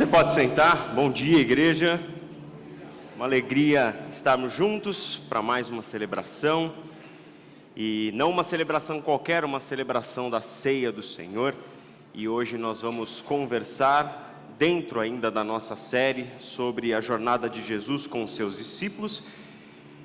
Você pode sentar. Bom dia, igreja. Uma alegria estarmos juntos para mais uma celebração. E não uma celebração qualquer, uma celebração da ceia do Senhor. E hoje nós vamos conversar, dentro ainda da nossa série, sobre a jornada de Jesus com os seus discípulos.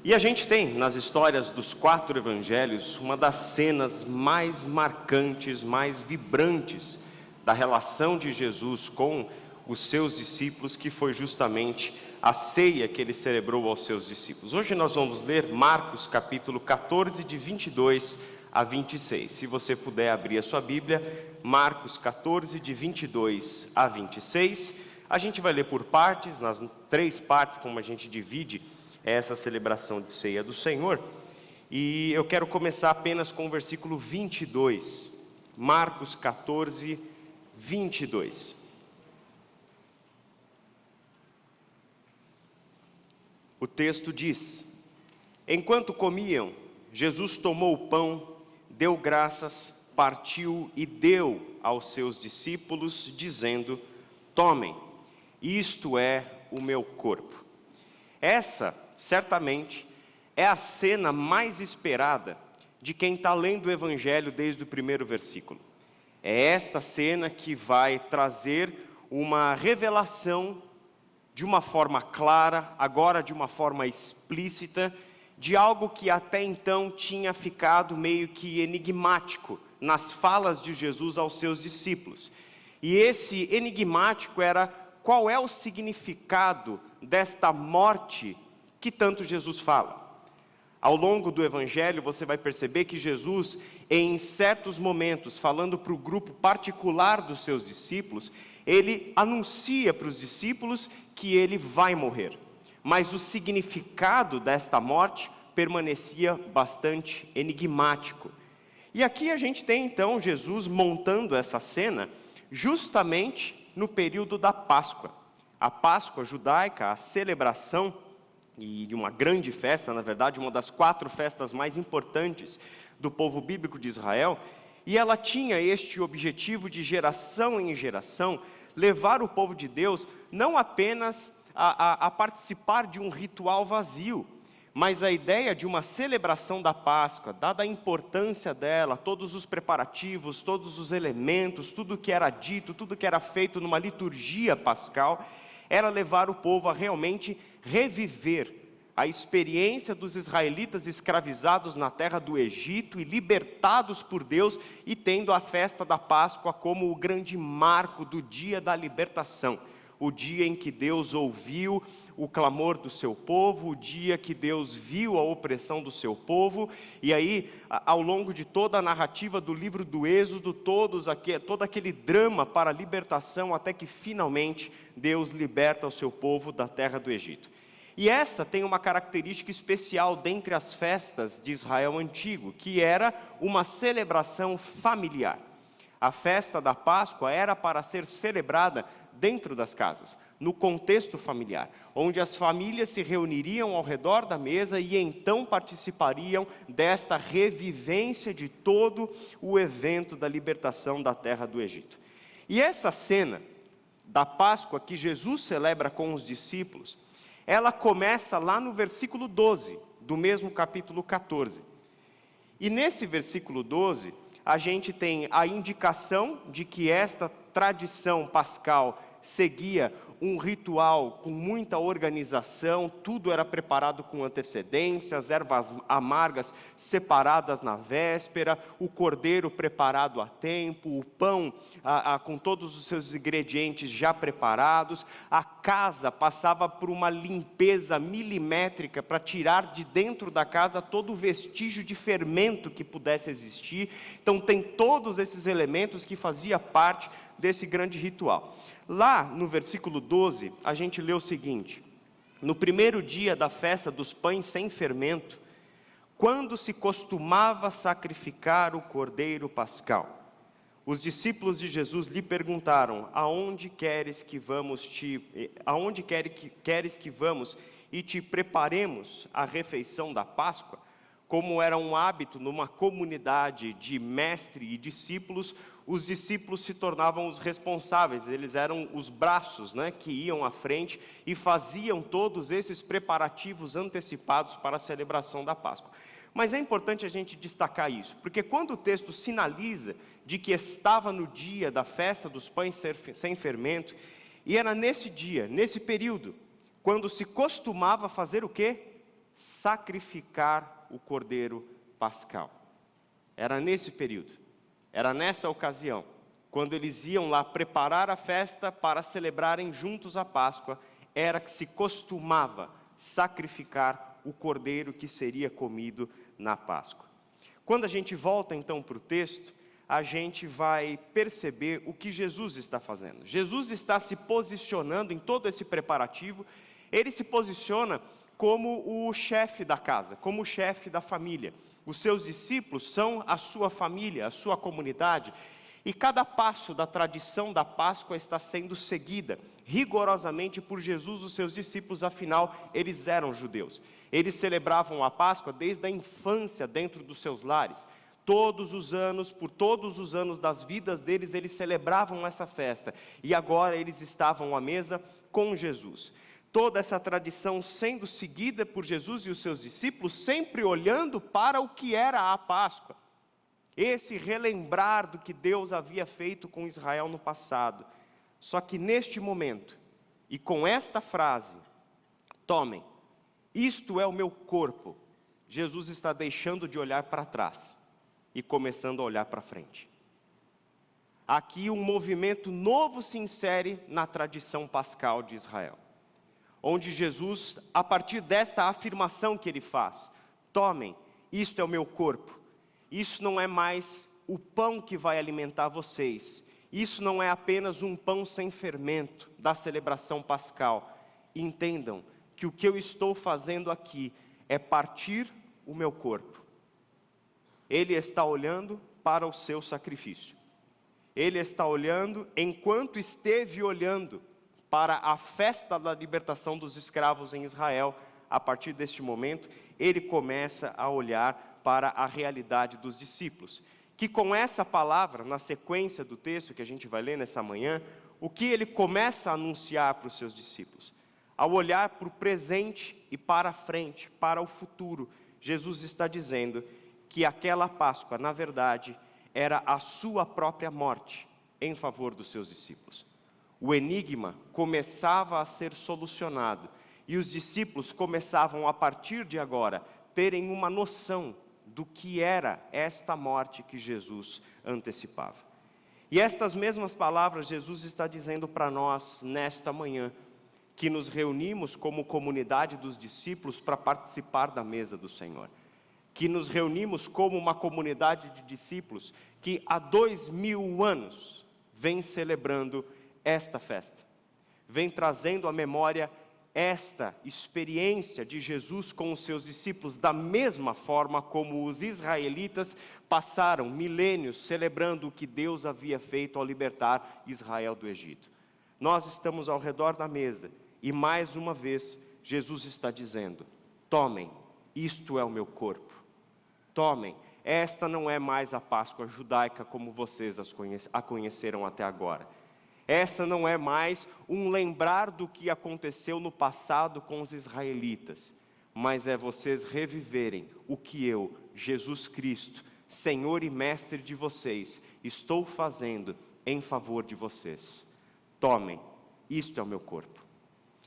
E a gente tem, nas histórias dos 4 evangelhos, uma das cenas mais marcantes, mais vibrantes da relação de Jesus com os seus discípulos, que foi justamente a ceia que ele celebrou aos seus discípulos. Hoje nós vamos ler Marcos capítulo 14, de 22 a 26. Se você puder abrir a sua Bíblia, Marcos 14, de 22 a 26. A gente vai ler por partes, nas 3 partes, como a gente divide essa celebração de ceia do Senhor. E eu quero começar apenas com o versículo 22. Marcos 14, 22. O texto diz: enquanto comiam, Jesus tomou o pão, deu graças, partiu e deu aos seus discípulos, dizendo: tomem, isto é o meu corpo. Essa, certamente, é a cena mais esperada de quem está lendo o Evangelho desde o primeiro versículo. É esta cena que vai trazer uma revelação de uma forma clara, agora de uma forma explícita, de algo que até então tinha ficado meio que enigmático nas falas de Jesus aos seus discípulos. E esse enigmático era: qual é o significado desta morte que tanto Jesus fala? Ao longo do Evangelho você vai perceber que Jesus, em certos momentos, falando para o grupo particular dos seus discípulos, ele anuncia para os discípulos que ele vai morrer. Mas o significado desta morte permanecia bastante enigmático. E aqui a gente tem então Jesus montando essa cena justamente no período da Páscoa. A Páscoa judaica, a celebração e de uma grande festa, na verdade, uma das 4 festas mais importantes do povo bíblico de Israel, e ela tinha este objetivo de geração em geração, levar o povo de Deus não apenas a participar de um ritual vazio, mas a ideia de uma celebração da Páscoa, dada a importância dela, todos os preparativos, todos os elementos, tudo que era dito, tudo que era feito numa liturgia pascal, era levar o povo a realmente reviver a experiência dos israelitas escravizados na terra do Egito e libertados por Deus, e tendo a festa da Páscoa como o grande marco do dia da libertação, o dia em que Deus ouviu o clamor do seu povo, o dia que Deus viu a opressão do seu povo. E aí, ao longo de toda a narrativa do livro do Êxodo, todo aquele drama para a libertação, até que finalmente Deus liberta o seu povo da terra do Egito. E essa tem uma característica especial dentre as festas de Israel antigo, que era uma celebração familiar. A festa da Páscoa era para ser celebrada dentro das casas, no contexto familiar, onde as famílias se reuniriam ao redor da mesa e então participariam desta revivência de todo o evento da libertação da terra do Egito. E essa cena da Páscoa que Jesus celebra com os discípulos, ela começa lá no versículo 12, do mesmo capítulo 14. E nesse versículo 12, a gente tem a indicação de que esta tradição pascal seguia um ritual com muita organização, tudo era preparado com antecedência, as ervas amargas separadas na véspera, o cordeiro preparado a tempo, o pão com todos os seus ingredientes já preparados, a casa passava por uma limpeza milimétrica para tirar de dentro da casa todo o vestígio de fermento que pudesse existir. Então tem todos esses elementos que fazia parte desse grande ritual. Lá no versículo 12, a gente lê o seguinte: no primeiro dia da festa dos pães sem fermento, quando se costumava sacrificar o cordeiro pascal, os discípulos de Jesus lhe perguntaram: aonde queres que vamos e te preparemos a refeição da Páscoa? Como era um hábito numa comunidade de mestre e discípulos, os discípulos se tornavam os responsáveis, eles eram os braços, que iam à frente e faziam todos esses preparativos antecipados para a celebração da Páscoa. Mas é importante a gente destacar isso, porque quando o texto sinaliza de que estava no dia da festa dos pães sem fermento, e era nesse dia, nesse período, quando se costumava fazer o quê? Sacrificar o cordeiro pascal. Era nesse período, era nessa ocasião, quando eles iam lá preparar a festa para celebrarem juntos a Páscoa, era que se costumava sacrificar o cordeiro que seria comido na Páscoa. Quando a gente volta então para o texto, a gente vai perceber o que Jesus está fazendo. Jesus está se posicionando em todo esse preparativo, ele se posiciona como o chefe da casa, como o chefe da família. Os seus discípulos são a sua família, a sua comunidade, e cada passo da tradição da Páscoa está sendo seguida rigorosamente por Jesus, os seus discípulos, afinal, eles eram judeus. Eles celebravam a Páscoa desde a infância dentro dos seus lares. Todos os anos, por todos os anos das vidas deles, eles celebravam essa festa. E agora eles estavam à mesa com Jesus. Toda essa tradição sendo seguida por Jesus e os seus discípulos, sempre olhando para o que era a Páscoa. Esse relembrar do que Deus havia feito com Israel no passado. Só que neste momento, e com esta frase, tomem, isto é o meu corpo, Jesus está deixando de olhar para trás e começando a olhar para frente. Aqui um movimento novo se insere na tradição pascal de Israel, onde Jesus, a partir desta afirmação que ele faz, tomem, isto é o meu corpo, isso não é mais o pão que vai alimentar vocês, isso não é apenas um pão sem fermento da celebração pascal. Entendam que o que eu estou fazendo aqui é partir o meu corpo. Ele está olhando para o seu sacrifício. Ele está olhando, enquanto esteve olhando para a festa da libertação dos escravos em Israel, a partir deste momento, ele começa a olhar para a realidade dos discípulos. Que com essa palavra, na sequência do texto que a gente vai ler nessa manhã, o que ele começa a anunciar para os seus discípulos? Ao olhar para o presente e para a frente, para o futuro, Jesus está dizendo que aquela Páscoa, na verdade, era a sua própria morte em favor dos seus discípulos. O enigma começava a ser solucionado e os discípulos começavam, a partir de agora, terem uma noção do que era esta morte que Jesus antecipava. E estas mesmas palavras Jesus está dizendo para nós nesta manhã, que nos reunimos como comunidade dos discípulos para participar da mesa do Senhor. Que nos reunimos como uma comunidade de discípulos que há 2000 anos vem celebrando esta festa. Vem trazendo à memória esta experiência de Jesus com os seus discípulos, da mesma forma como os israelitas passaram milênios celebrando o que Deus havia feito ao libertar Israel do Egito. Nós estamos ao redor da mesa e mais uma vez Jesus está dizendo, tomem, isto é o meu corpo. Tomem, esta não é mais a Páscoa judaica como vocês a conheceram até agora. Essa não é mais um lembrar do que aconteceu no passado com os israelitas, mas é vocês reviverem o que eu, Jesus Cristo, Senhor e Mestre de vocês, estou fazendo em favor de vocês. Tomem, isto é o meu corpo.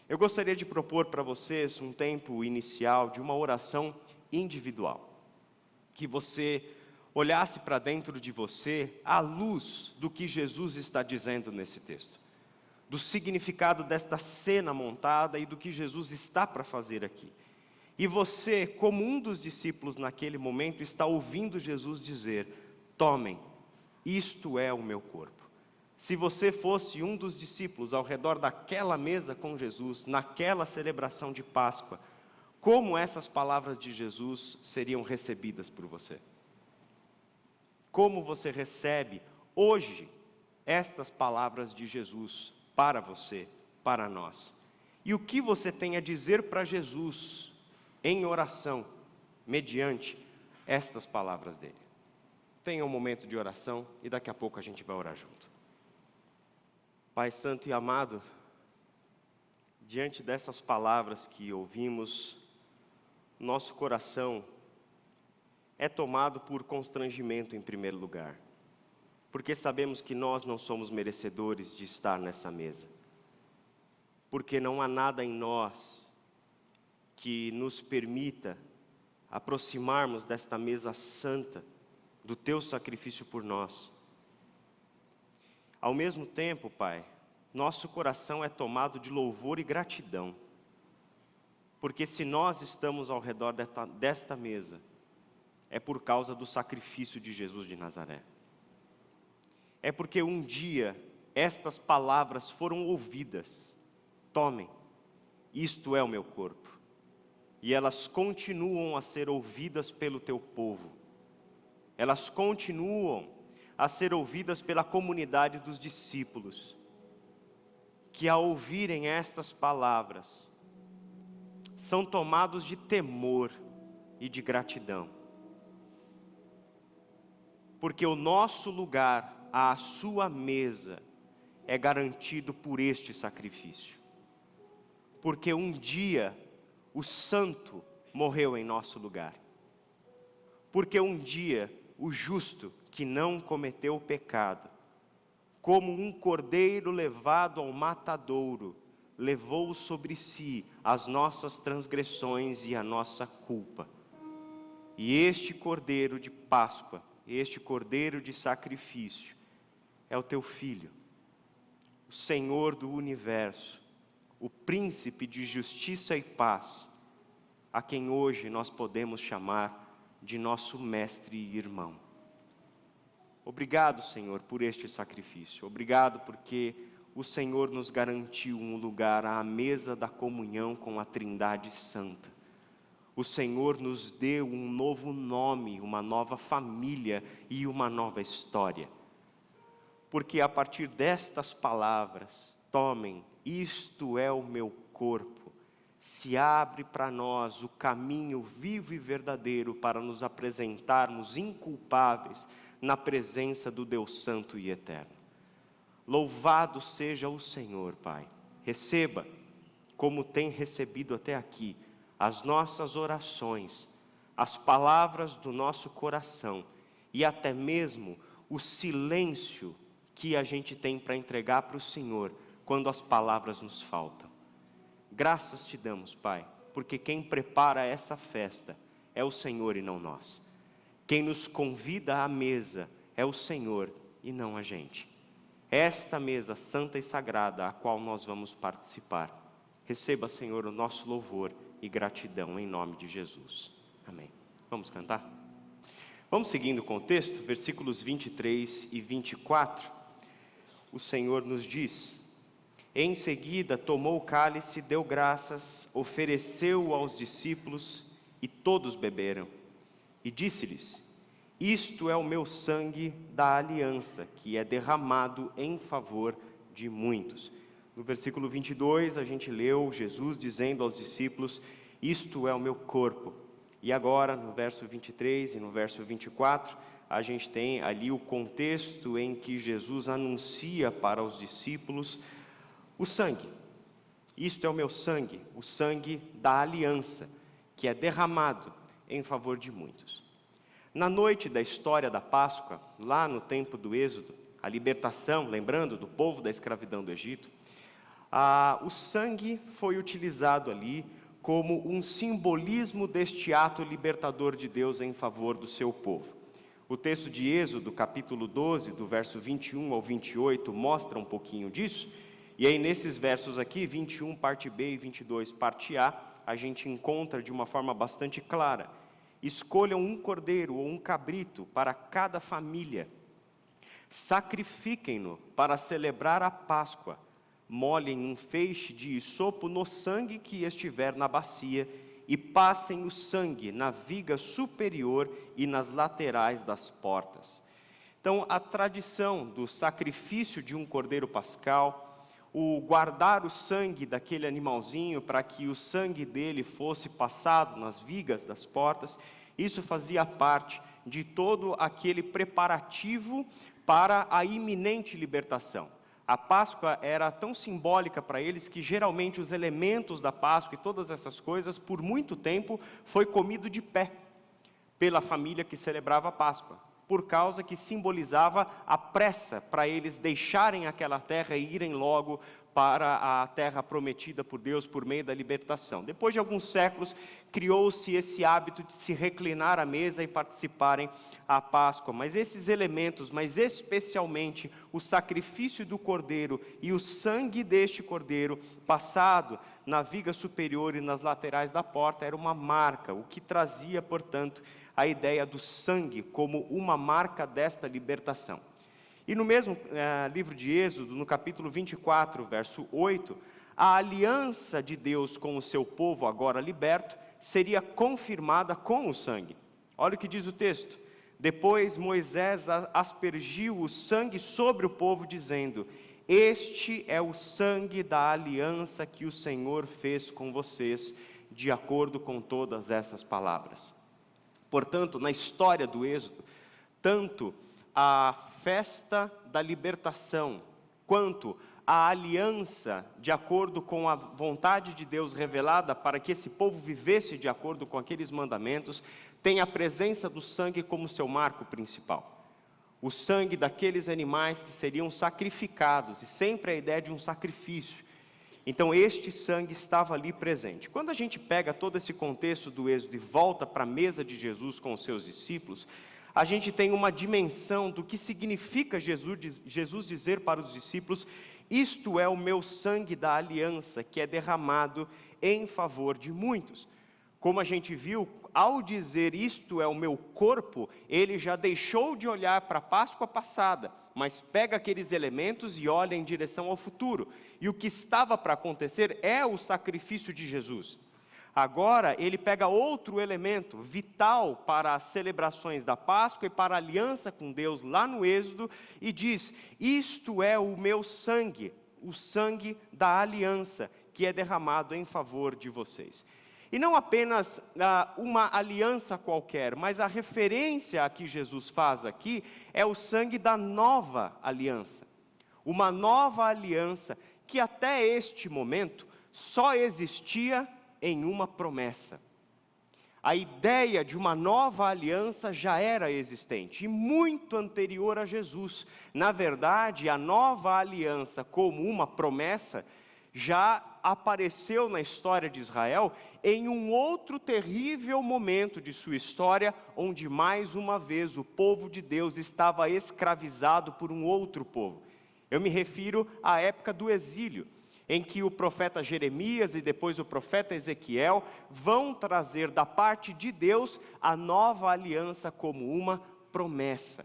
Eu gostaria de propor para vocês um tempo inicial de uma oração individual, que você olhasse para dentro de você à luz do que Jesus está dizendo nesse texto, do significado desta cena montada e do que Jesus está para fazer aqui. E você, como um dos discípulos naquele momento, está ouvindo Jesus dizer, tomem, isto é o meu corpo. Se você fosse um dos discípulos ao redor daquela mesa com Jesus, naquela celebração de Páscoa, como essas palavras de Jesus seriam recebidas por você? Como você recebe hoje estas palavras de Jesus para você, para nós? E o que você tem a dizer para Jesus em oração, mediante estas palavras dele? tenha um momento de oração e daqui a pouco a gente vai orar junto. Pai Santo e amado, diante dessas palavras que ouvimos, nosso coração é tomado por constrangimento em primeiro lugar, porque sabemos que nós não somos merecedores de estar nessa mesa, porque não há nada em nós que nos permita aproximarmos desta mesa santa, do Teu sacrifício por nós. Ao mesmo tempo, Pai, nosso coração é tomado de louvor e gratidão, porque se nós estamos ao redor desta mesa, é por causa do sacrifício de Jesus de Nazaré. É porque um dia estas palavras foram ouvidas: tomem, isto é o meu corpo. E elas continuam a ser ouvidas pelo teu povo. Elas continuam a ser ouvidas pela comunidade dos discípulos, que ao ouvirem estas palavras, são tomados de temor e de gratidão. Porque o nosso lugar à sua mesa é garantido por este sacrifício. Porque um dia o santo morreu em nosso lugar. Porque um dia o justo, que não cometeu o pecado, como um cordeiro levado ao matadouro, levou sobre si as nossas transgressões e a nossa culpa. E este cordeiro de Páscoa, este cordeiro de sacrifício, é o teu Filho, o Senhor do universo, o príncipe de justiça e paz, a quem hoje nós podemos chamar de nosso mestre e irmão. Obrigado, Senhor, por este sacrifício. Obrigado porque o Senhor nos garantiu um lugar à mesa da comunhão com a Trindade Santa. O Senhor nos deu um novo nome, uma nova família e uma nova história. Porque a partir destas palavras, tomem, isto é o meu corpo, se abre para nós o caminho vivo e verdadeiro para nos apresentarmos inculpáveis na presença do Deus Santo e Eterno. Louvado seja o Senhor, Pai. Receba, como tem recebido até aqui, as nossas orações, as palavras do nosso coração e até mesmo o silêncio que a gente tem para entregar para o Senhor quando as palavras nos faltam. Graças te damos, Pai, porque quem prepara essa festa é o Senhor e não nós. Quem nos convida à mesa é o Senhor e não a gente. Esta mesa santa e sagrada a qual nós vamos participar. Receba, Senhor, o nosso louvor e gratidão em nome de Jesus. Amém. Vamos cantar? Vamos seguindo com o texto, versículos 23 e 24. O Senhor nos diz: em seguida tomou o cálice, deu graças, ofereceu-o aos discípulos e todos beberam. E disse-lhes: isto é o meu sangue da aliança, que é derramado em favor de muitos. No versículo 22, a gente leu Jesus dizendo aos discípulos: isto é o meu corpo. E agora, no verso 23 e no verso 24, a gente tem ali o contexto em que Jesus anuncia para os discípulos o sangue. Isto é o meu sangue, o sangue da aliança, que é derramado em favor de muitos. Na noite da história da Páscoa, lá no tempo do Êxodo, a libertação, lembrando do povo da escravidão do Egito, o sangue foi utilizado ali como um simbolismo deste ato libertador de Deus em favor do seu povo. O texto de Êxodo, capítulo 12, do verso 21 ao 28, mostra um pouquinho disso. E aí nesses versos aqui, 21 parte B e 22 parte A, a gente encontra de uma forma bastante clara: escolham um cordeiro ou um cabrito para cada família, sacrifiquem-no para celebrar a Páscoa, molhem um feixe de hisopo no sangue que estiver na bacia e passem o sangue na viga superior e nas laterais das portas. Então, a tradição do sacrifício de um cordeiro pascal, o guardar o sangue daquele animalzinho para que o sangue dele fosse passado nas vigas das portas, isso fazia parte de todo aquele preparativo para a iminente libertação. A Páscoa era tão simbólica para eles que geralmente os elementos da Páscoa e todas essas coisas, por muito tempo, foi comido de pé pela família que celebrava a Páscoa, por causa que simbolizava a pressa para eles deixarem aquela terra e irem logo para a terra prometida por Deus por meio da libertação. Depois de alguns séculos, criou-se esse hábito de se reclinar à mesa e participarem à Páscoa. Mas esses elementos, mas especialmente o sacrifício do cordeiro e o sangue deste cordeiro, passado na viga superior e nas laterais da porta, era uma marca, o que trazia, portanto, a ideia do sangue como uma marca desta libertação. E no mesmo livro de Êxodo, no capítulo 24, verso 8, a aliança de Deus com o seu povo, agora liberto, seria confirmada com o sangue. Olha o que diz o texto. Depois Moisés aspergiu o sangue sobre o povo, dizendo: este é o sangue da aliança que o Senhor fez com vocês, de acordo com todas essas palavras. Portanto, na história do Êxodo, tanto a festa da libertação, quanto a aliança, de acordo com a vontade de Deus revelada para que esse povo vivesse de acordo com aqueles mandamentos, tem a presença do sangue como seu marco principal. O sangue daqueles animais que seriam sacrificados, e sempre a ideia de um sacrifício. Então este sangue estava ali presente. Quando a gente pega todo esse contexto do Êxodo e volta para a mesa de Jesus com os seus discípulos, a gente tem uma dimensão do que significa Jesus dizer para os discípulos: isto é o meu sangue da aliança, que é derramado em favor de muitos. Como a gente viu, ao dizer isto é o meu corpo, ele já deixou de olhar para a Páscoa passada, mas pega aqueles elementos e olha em direção ao futuro. E o que estava para acontecer é o sacrifício de Jesus. Agora ele pega outro elemento vital para as celebrações da Páscoa e para a aliança com Deus lá no Êxodo e diz: isto é o meu sangue, o sangue da aliança, que é derramado em favor de vocês. E não apenas uma aliança qualquer, mas a referência a que Jesus faz aqui é o sangue da nova aliança. Uma nova aliança que até este momento só existia em uma promessa. A ideia de uma nova aliança já era existente e muito anterior a Jesus. Na verdade, a nova aliança como uma promessa já apareceu na história de Israel em um outro terrível momento de sua história, onde mais uma vez o povo de Deus estava escravizado por um outro povo. Eu me refiro à época do exílio, em que o profeta Jeremias e depois o profeta Ezequiel vão trazer da parte de Deus a nova aliança como uma promessa.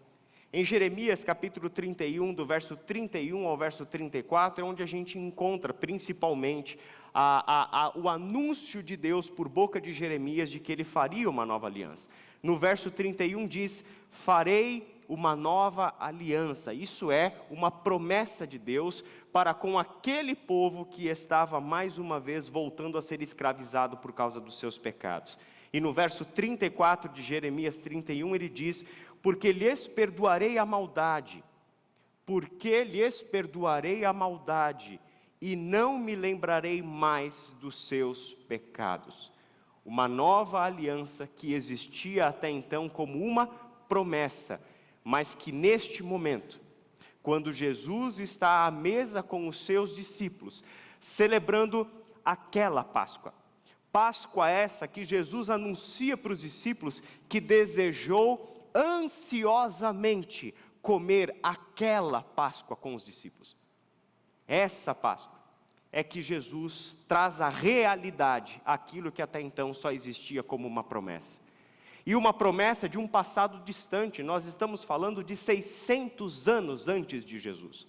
Em Jeremias capítulo 31, do verso 31 ao verso 34, é onde a gente encontra principalmente o anúncio de Deus por boca de Jeremias de que ele faria uma nova aliança. No verso 31 diz: farei uma nova aliança. Isso é uma promessa de Deus para com aquele povo que estava mais uma vez voltando a ser escravizado por causa dos seus pecados. E no verso 34 de Jeremias 31 ele diz: porque lhes perdoarei a maldade, e não me lembrarei mais dos seus pecados. Uma nova aliança que existia até então como uma promessa, mas que neste momento, quando Jesus está à mesa com os seus discípulos, celebrando aquela Páscoa, Páscoa essa que Jesus anuncia para os discípulos que desejou ansiosamente comer aquela Páscoa com os discípulos. Essa Páscoa é que Jesus traz à realidade aquilo que até então só existia como uma promessa. E uma promessa de um passado distante. Nós estamos falando de 600 anos antes de Jesus.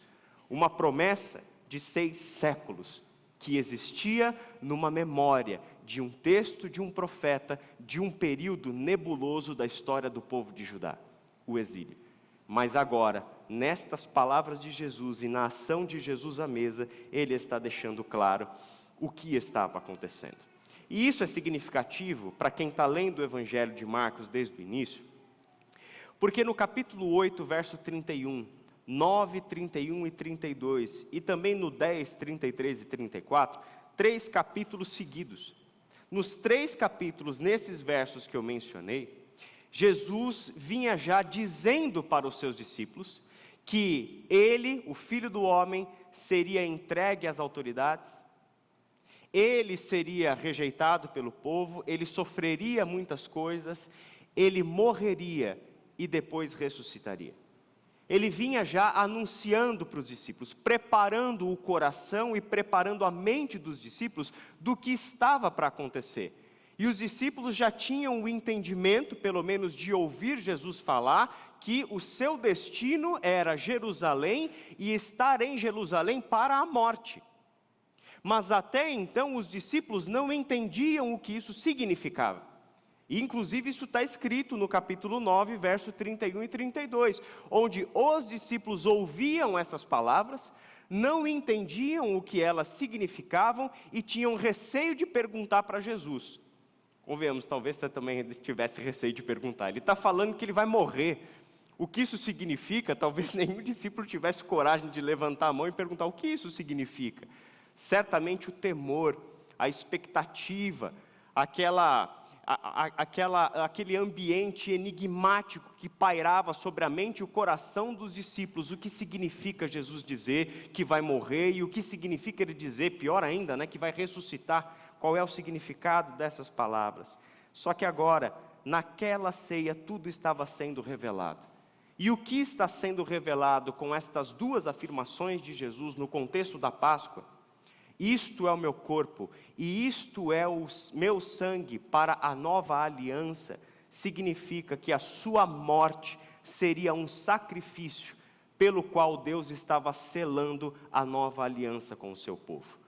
Uma promessa de 6 séculos, que existia numa memória de um texto de um profeta, de um período nebuloso da história do povo de Judá, o exílio. Mas agora, nestas palavras de Jesus e na ação de Jesus à mesa, ele está deixando claro o que estava acontecendo. E isso é significativo para quem está lendo o Evangelho de Marcos desde o início, Porque no capítulo 8, verso 31, 9, 31 e 32, e também no 10, 33 e 34, 3 capítulos seguidos. Nos 3 capítulos, nesses versos que eu mencionei, Jesus vinha já dizendo para os seus discípulos que ele, o Filho do Homem, seria entregue às autoridades, ele seria rejeitado pelo povo, ele sofreria muitas coisas, ele morreria e depois ressuscitaria. Ele vinha já anunciando para os discípulos, preparando o coração e preparando a mente dos discípulos do que estava para acontecer. E os discípulos já tinham o entendimento, pelo menos de ouvir Jesus falar, que o seu destino era Jerusalém e estar em Jerusalém para a morte. Mas até então os discípulos não entendiam o que isso significava. E inclusive isso está escrito no capítulo 9, verso 31 e 32, onde os discípulos ouviam essas palavras, não entendiam o que elas significavam e tinham receio de perguntar para Jesus. Convenhamos, talvez você também tivesse receio de perguntar. Ele está falando que ele vai morrer. O que isso significa? Talvez nenhum discípulo tivesse coragem de levantar a mão e perguntar o que isso significa. Certamente o temor, a expectativa, aquele ambiente enigmático que pairava sobre a mente e o coração dos discípulos. O que significa Jesus dizer que vai morrer e o que significa ele dizer, pior ainda, que vai ressuscitar? Qual é o significado dessas palavras? Só que agora, naquela ceia, tudo estava sendo revelado. E o que está sendo revelado com estas duas afirmações de Jesus no contexto da Páscoa? Isto é o meu corpo e isto é o meu sangue para a nova aliança, significa que a sua morte seria um sacrifício pelo qual Deus estava selando a nova aliança com o seu povo.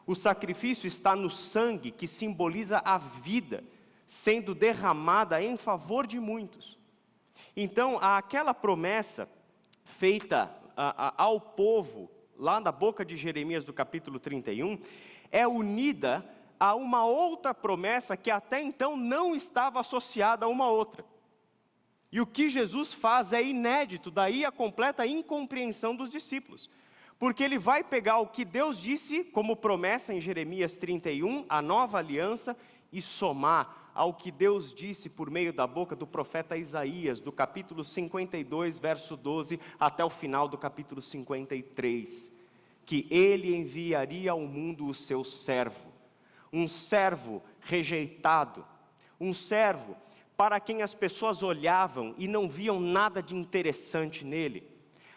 O sacrifício está no sangue que simboliza a vida sendo derramada em favor de muitos. Então, aquela promessa feita ao povo, lá na boca de Jeremias do capítulo 31, é unida a uma outra promessa que até então não estava associada a uma outra. E o que Jesus faz é inédito, daí a completa incompreensão dos discípulos. Porque ele vai pegar o que Deus disse como promessa em Jeremias 31, a nova aliança, e somar ao que Deus disse por meio da boca do profeta Isaías, do capítulo 52, verso 12, até o final do capítulo 53, que ele enviaria ao mundo o seu servo, um servo rejeitado, um servo para quem as pessoas olhavam e não viam nada de interessante nele,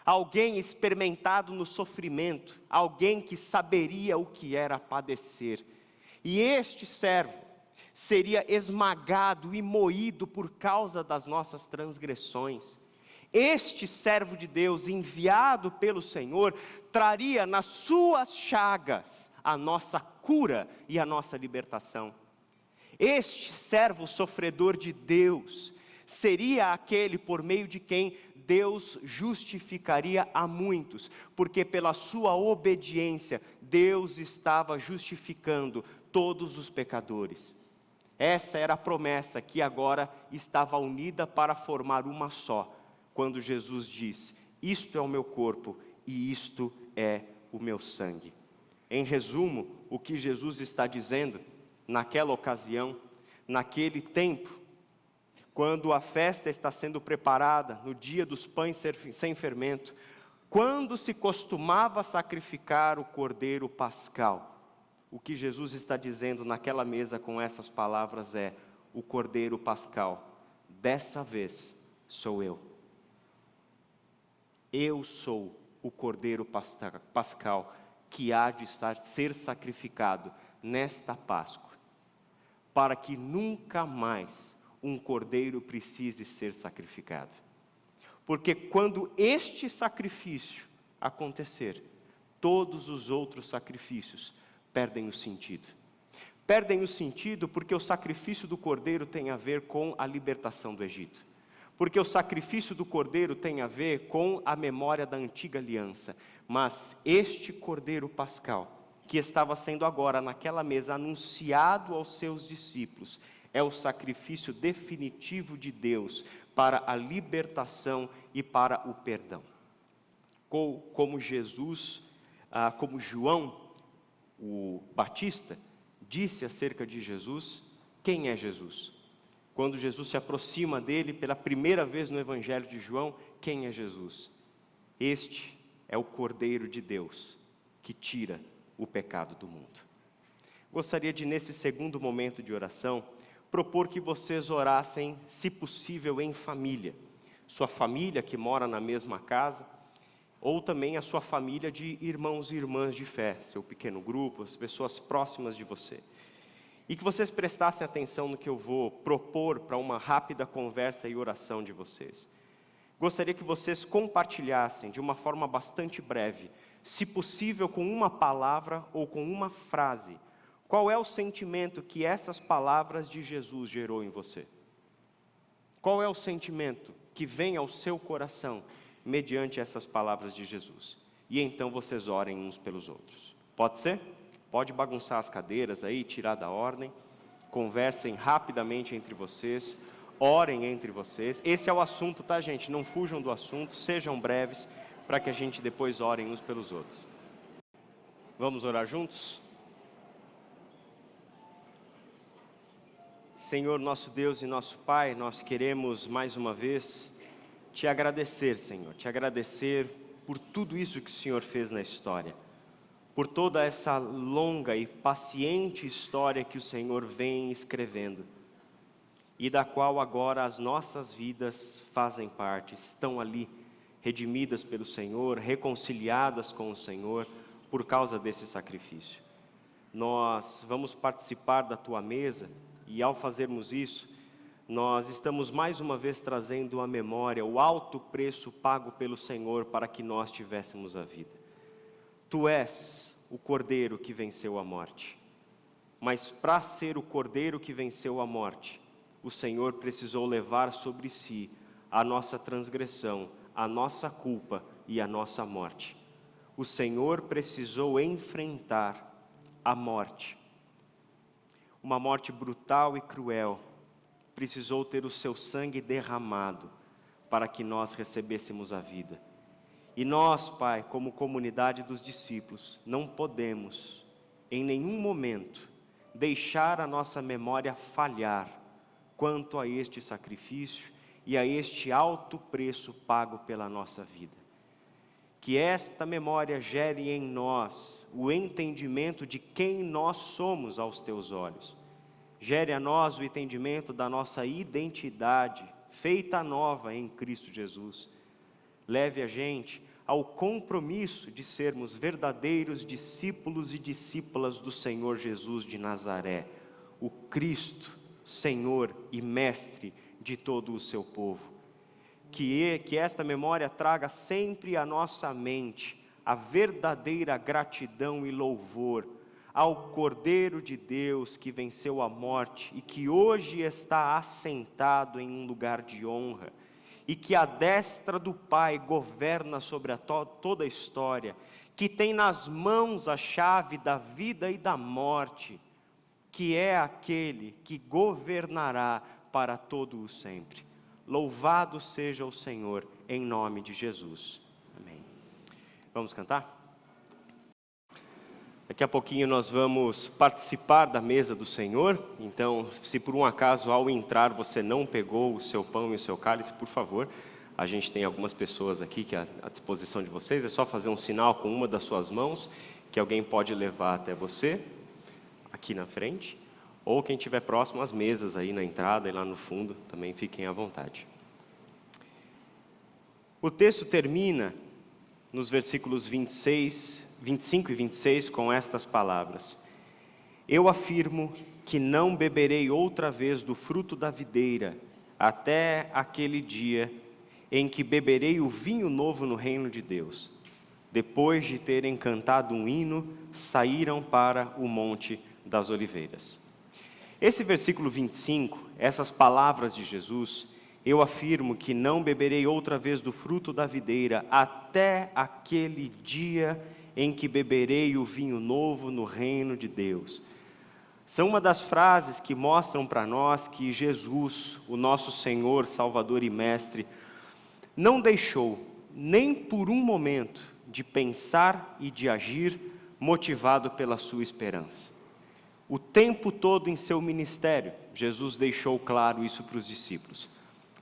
alguém experimentado no sofrimento, alguém que saberia o que era padecer, e este servo seria esmagado e moído por causa das nossas transgressões. Este servo de Deus, enviado pelo Senhor, traria nas suas chagas a nossa cura e a nossa libertação. Este servo sofredor de Deus seria aquele por meio de quem Deus justificaria a muitos, porque pela sua obediência Deus estava justificando todos os pecadores. Essa era a promessa que agora estava unida para formar uma só, quando Jesus diz: isto é o meu corpo e isto é o meu sangue. Em resumo, o que Jesus está dizendo, naquela ocasião, naquele tempo, quando a festa está sendo preparada, no dia dos pães sem fermento, quando se costumava sacrificar o cordeiro pascal, o que Jesus está dizendo naquela mesa com essas palavras é: o cordeiro pascal, dessa vez sou eu. Eu sou o cordeiro pascal que há de ser sacrificado nesta Páscoa, para que nunca mais um cordeiro precise ser sacrificado. Porque quando este sacrifício acontecer, todos os outros sacrifícios perdem o sentido. Perdem o sentido porque o sacrifício do cordeiro tem a ver com a libertação do Egito. Porque o sacrifício do cordeiro tem a ver com a memória da antiga aliança. Mas este cordeiro pascal, que estava sendo agora naquela mesa anunciado aos seus discípulos, é o sacrifício definitivo de Deus para a libertação e para o perdão. Como João, o Batista, disse acerca de Jesus, quem é Jesus? Quando Jesus se aproxima dele pela primeira vez no Evangelho de João, quem é Jesus? Este é o Cordeiro de Deus, que tira o pecado do mundo. Gostaria de, nesse segundo momento de oração, propor que vocês orassem, se possível, em família. Sua família que mora na mesma casa, ou também a sua família de irmãos e irmãs de fé, seu pequeno grupo, as pessoas próximas de você. E que vocês prestassem atenção no que eu vou propor para uma rápida conversa e oração de vocês. Gostaria que vocês compartilhassem de uma forma bastante breve, se possível com uma palavra ou com uma frase, qual é o sentimento que essas palavras de Jesus gerou em você? Qual é o sentimento que vem ao seu coração mediante essas palavras de Jesus? E então vocês orem uns pelos outros. Pode ser? Pode bagunçar as cadeiras aí, tirar da ordem. Conversem rapidamente entre vocês. Orem entre vocês. Esse é o assunto, tá, gente? Não fujam do assunto, sejam breves, para que a gente depois orem uns pelos outros. Vamos orar juntos? Senhor, nosso Deus e nosso Pai, nós queremos mais uma vez te agradecer, Senhor. Te agradecer por tudo isso que o Senhor fez na história. Por toda essa longa e paciente história que o Senhor vem escrevendo. E da qual agora as nossas vidas fazem parte, estão ali, redimidas pelo Senhor, reconciliadas com o Senhor, por causa desse sacrifício. Nós vamos participar da Tua mesa, e ao fazermos isso, nós estamos mais uma vez trazendo à memória o alto preço pago pelo Senhor para que nós tivéssemos a vida. Tu és o Cordeiro que venceu a morte, mas para ser o Cordeiro que venceu a morte, o Senhor precisou levar sobre si a nossa transgressão, a nossa culpa e a nossa morte. O Senhor precisou enfrentar a morte, uma morte brutal e cruel, precisou ter o seu sangue derramado para que nós recebêssemos a vida. E nós, Pai, como comunidade dos discípulos, não podemos, em nenhum momento, deixar a nossa memória falhar quanto a este sacrifício e a este alto preço pago pela nossa vida. Que esta memória gere em nós o entendimento de quem nós somos aos Teus olhos. Gere a nós o entendimento da nossa identidade, feita nova em Cristo Jesus. Leve a gente ao compromisso de sermos verdadeiros discípulos e discípulas do Senhor Jesus de Nazaré, o Cristo, Senhor e Mestre de todo o seu povo. Que esta memória traga sempre à nossa mente a verdadeira gratidão e louvor ao Cordeiro de Deus que venceu a morte e que hoje está assentado em um lugar de honra, e que a destra do Pai governa sobre toda a história, que tem nas mãos a chave da vida e da morte, que é aquele que governará para todo o sempre. Louvado seja o Senhor, em nome de Jesus. Amém. Vamos cantar? Daqui a pouquinho nós vamos participar da mesa do Senhor, então se por um acaso ao entrar você não pegou o seu pão e o seu cálice, por favor, a gente tem algumas pessoas aqui que à disposição de vocês, é só fazer um sinal com uma das suas mãos, que alguém pode levar até você, aqui na frente, ou quem estiver próximo às mesas aí na entrada e lá no fundo, também fiquem à vontade. O texto termina nos versículos 25 e 26, com estas palavras: Eu afirmo que não beberei outra vez do fruto da videira, até aquele dia em que beberei o vinho novo no reino de Deus. Depois de terem cantado um hino, saíram para o Monte das Oliveiras. Esse versículo 25, essas palavras de Jesus: eu afirmo que não beberei outra vez do fruto da videira, até aquele dia em que beberei o vinho novo no reino de Deus. São uma das frases que mostram para nós que Jesus, o nosso Senhor, Salvador e Mestre, não deixou nem por um momento de pensar e de agir motivado pela sua esperança. O tempo todo em seu ministério, Jesus deixou claro isso para os discípulos.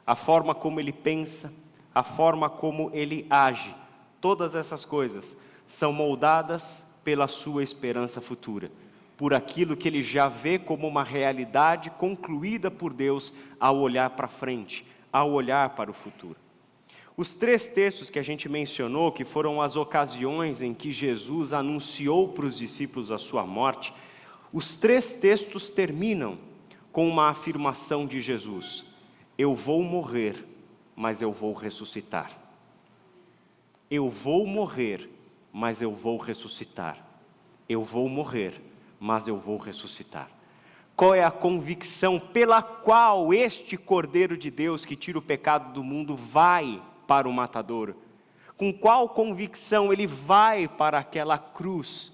A forma como ele pensa, a forma como ele age, todas essas coisas são moldadas pela sua esperança futura, por aquilo que ele já vê como uma realidade concluída por Deus ao olhar para frente, ao olhar para o futuro. Os 3 textos que a gente mencionou, que foram as ocasiões em que Jesus anunciou para os discípulos a sua morte, os 3 textos terminam com uma afirmação de Jesus: eu vou morrer, mas eu vou ressuscitar. Eu vou morrer, mas eu vou ressuscitar. Eu vou morrer, mas eu vou ressuscitar. Qual é a convicção pela qual este Cordeiro de Deus que tira o pecado do mundo vai para o matadouro? Com qual convicção ele vai para aquela cruz,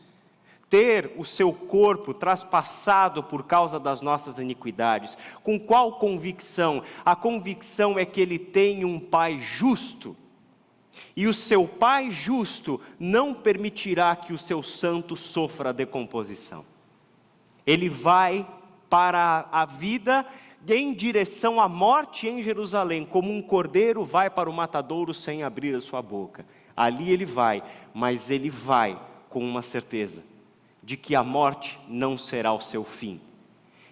ter o seu corpo traspassado por causa das nossas iniquidades? Com qual convicção? A convicção é que ele tem um Pai justo, e o seu Pai justo não permitirá que o seu santo sofra decomposição. Ele vai para a vida em direção à morte em Jerusalém, como um cordeiro vai para o matadouro sem abrir a sua boca. Ali ele vai, mas ele vai com uma certeza, de que a morte não será o seu fim,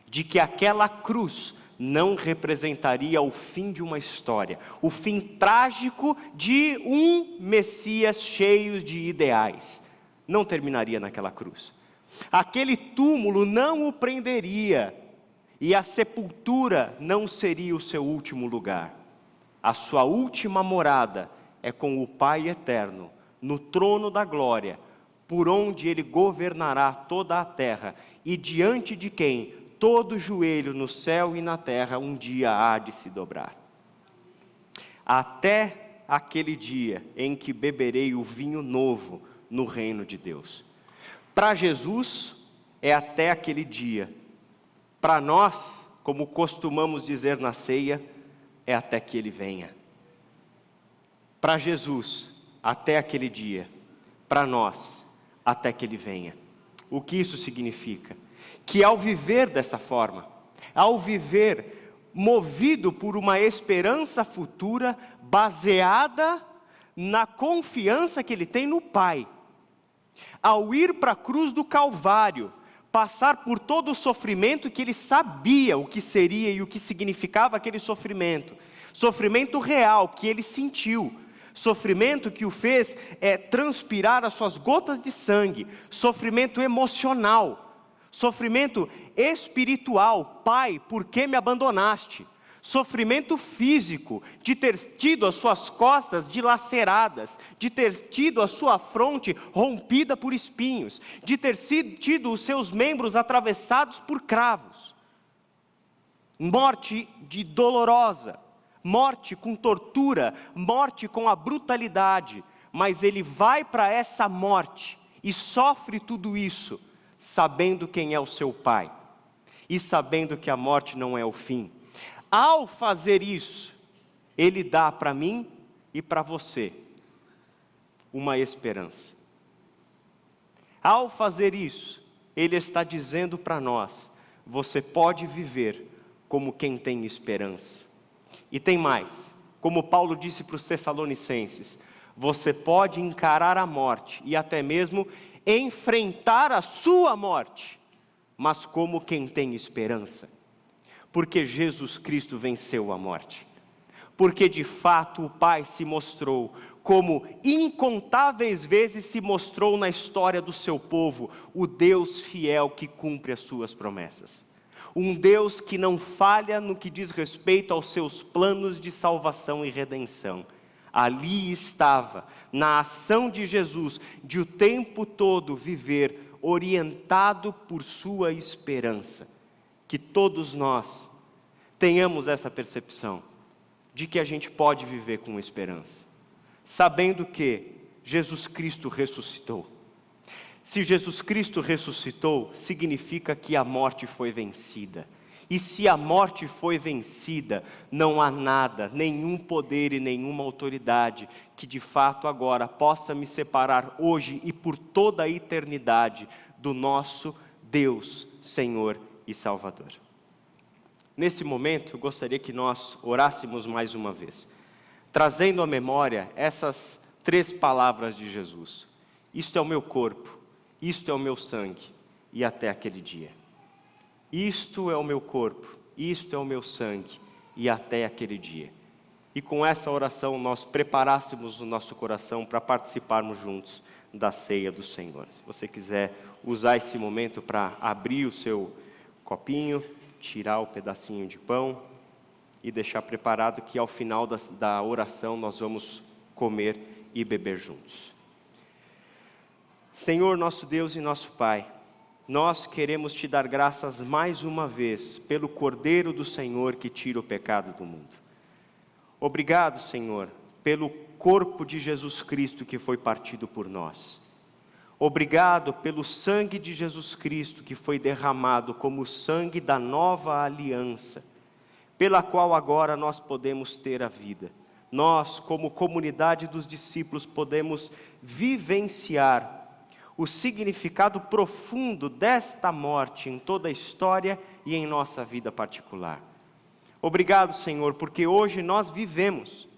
de que aquela cruz não representaria o fim de uma história, o fim trágico de um Messias cheio de ideais. Não terminaria naquela cruz. Aquele túmulo não o prenderia, e a sepultura não seria o seu último lugar. A sua última morada é com o Pai eterno, no trono da glória, por onde ele governará toda a terra, e diante de quem todo joelho no céu e na terra um dia há de se dobrar. Até aquele dia em que beberei o vinho novo no reino de Deus. Para Jesus, é até aquele dia. Para nós, como costumamos dizer na ceia, é até que ele venha. Para Jesus, até aquele dia. Para nós, até que ele venha. O que isso significa? Que ao viver dessa forma, ao viver movido por uma esperança futura, baseada na confiança que ele tem no Pai, ao ir para a cruz do Calvário, passar por todo o sofrimento que ele sabia o que seria e o que significava aquele sofrimento, sofrimento real que ele sentiu, sofrimento que o fez transpirar as suas gotas de sangue, sofrimento emocional, sofrimento espiritual: Pai, por que me abandonaste? Sofrimento físico, de ter tido as suas costas dilaceradas, de ter tido a sua fronte rompida por espinhos, de ter tido os seus membros atravessados por cravos. Morte dolorosa, morte com tortura, morte com a brutalidade, mas ele vai para essa morte e sofre tudo isso, sabendo quem é o seu Pai, e sabendo que a morte não é o fim. Ao fazer isso, ele dá para mim e para você uma esperança. Ao fazer isso, ele está dizendo para nós: você pode viver como quem tem esperança. E tem mais, como Paulo disse para os Tessalonicenses, você pode encarar a morte e até mesmo enfrentar a sua morte, mas como quem tem esperança. Porque Jesus Cristo venceu a morte. Porque de fato o Pai se mostrou, como incontáveis vezes se mostrou na história do seu povo, o Deus fiel que cumpre as suas promessas. Um Deus que não falha no que diz respeito aos seus planos de salvação e redenção. Ali estava, na ação de Jesus, de o tempo todo viver orientado por sua esperança. Que todos nós tenhamos essa percepção de que a gente pode viver com esperança, sabendo que Jesus Cristo ressuscitou, Se Jesus Cristo ressuscitou, significa que a morte foi vencida. E se a morte foi vencida, não há nada, nenhum poder e nenhuma autoridade que de fato agora possa me separar hoje e por toda a eternidade do nosso Deus, Senhor e Salvador. Nesse momento, eu gostaria que nós orássemos mais uma vez, trazendo à memória essas 3 palavras de Jesus: isto é o meu corpo, isto é o meu sangue, e até aquele dia. Isto é o meu corpo, isto é o meu sangue, e até aquele dia. E com essa oração nós preparássemos o nosso coração para participarmos juntos da ceia do Senhor. Se você quiser usar esse momento para abrir o seu copinho, tirar o pedacinho de pão e deixar preparado que ao final da oração nós vamos comer e beber juntos. Senhor, nosso Deus e nosso Pai, nós queremos te dar graças mais uma vez pelo Cordeiro do Senhor que tira o pecado do mundo. Obrigado, Senhor, pelo corpo de Jesus Cristo que foi partido por nós. Obrigado pelo sangue de Jesus Cristo que foi derramado como o sangue da nova aliança, pela qual agora nós podemos ter a vida. Nós, como comunidade dos discípulos, podemos vivenciar o significado profundo desta morte em toda a história e em nossa vida particular. Obrigado, Senhor, porque hoje nós vivemos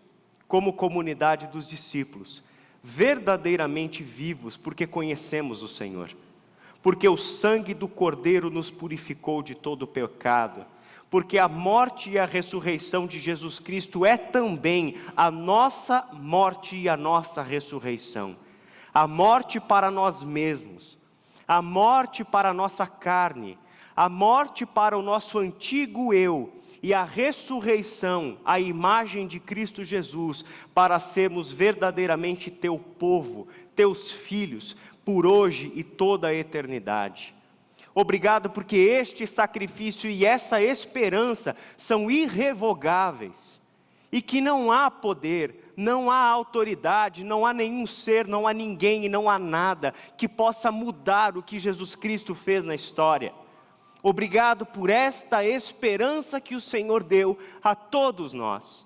como comunidade dos discípulos, verdadeiramente vivos, porque conhecemos o Senhor, porque o sangue do Cordeiro nos purificou de todo o pecado, porque a morte e a ressurreição de Jesus Cristo é também a nossa morte e a nossa ressurreição. A morte para nós mesmos, a morte para a nossa carne, a morte para o nosso antigo eu, e a ressurreição, a imagem de Cristo Jesus, para sermos verdadeiramente teu povo, teus filhos, por hoje e toda a eternidade. Obrigado porque este sacrifício e essa esperança são irrevogáveis, e que não há poder, não há autoridade, não há nenhum ser, não há ninguém e não há nada que possa mudar o que Jesus Cristo fez na história. Obrigado por esta esperança que o Senhor deu a todos nós,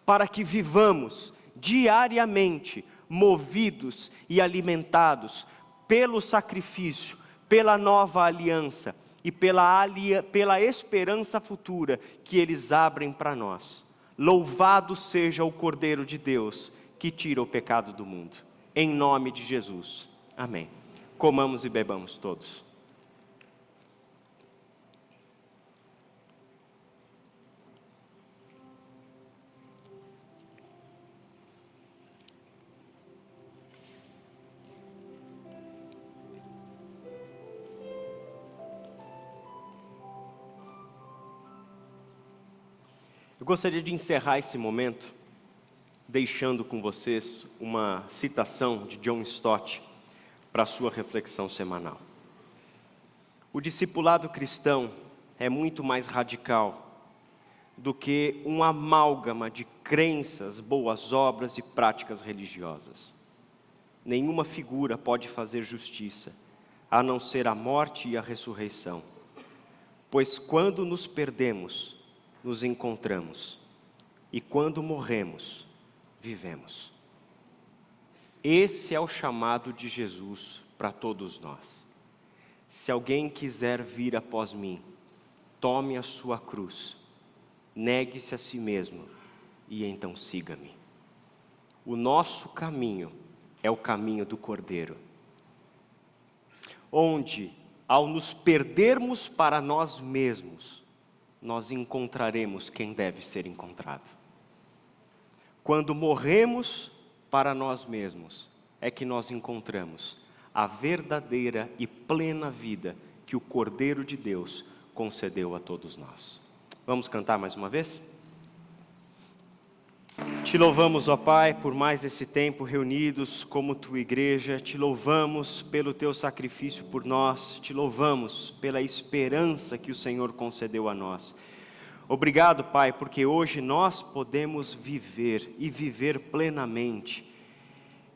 para que vivamos diariamente movidos e alimentados pelo sacrifício, pela nova aliança e pela esperança futura que eles abrem para nós. Louvado seja o Cordeiro de Deus que tira o pecado do mundo. Em nome de Jesus. Amém. Comamos e bebamos todos. Eu gostaria de encerrar esse momento deixando com vocês uma citação de John Stott para a sua reflexão semanal. O discipulado cristão é muito mais radical do que um amálgama de crenças, boas obras e práticas religiosas. Nenhuma figura pode fazer justiça, a não ser a morte e a ressurreição. Pois quando nos perdemos, nos encontramos, e quando morremos, vivemos. Esse é o chamado de Jesus para todos nós. Se alguém quiser vir após mim, tome a sua cruz, negue-se a si mesmo, e então siga-me. O nosso caminho é o caminho do Cordeiro, onde, ao nos perdermos para nós mesmos, nós encontraremos quem deve ser encontrado. Quando morremos para nós mesmos, é que nós encontramos a verdadeira e plena vida que o Cordeiro de Deus concedeu a todos nós. Vamos cantar mais uma vez? Te louvamos, ó Pai, por mais esse tempo reunidos como tua igreja. Te louvamos pelo teu sacrifício por nós. Te louvamos pela esperança que o Senhor concedeu a nós. Obrigado, Pai, porque hoje nós podemos viver e viver plenamente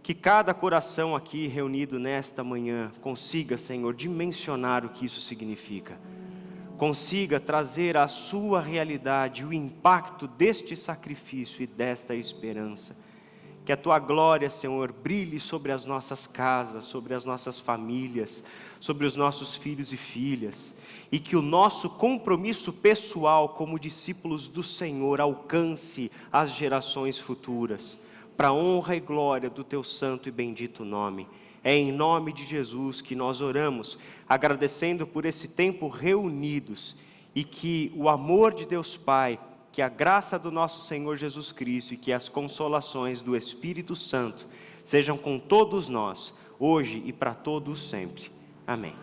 Que cada coração aqui reunido nesta manhã consiga, Senhor, dimensionar o que isso significa. Consiga trazer à sua realidade o impacto deste sacrifício e desta esperança. Que a Tua glória, Senhor, brilhe sobre as nossas casas, sobre as nossas famílias, sobre os nossos filhos e filhas. E que o nosso compromisso pessoal como discípulos do Senhor alcance as gerações futuras, para a honra e glória do Teu santo e bendito nome. É em nome de Jesus que nós oramos, agradecendo por esse tempo reunidos, e que o amor de Deus Pai, que a graça do nosso Senhor Jesus Cristo e que as consolações do Espírito Santo sejam com todos nós, hoje e para todos sempre. Amém.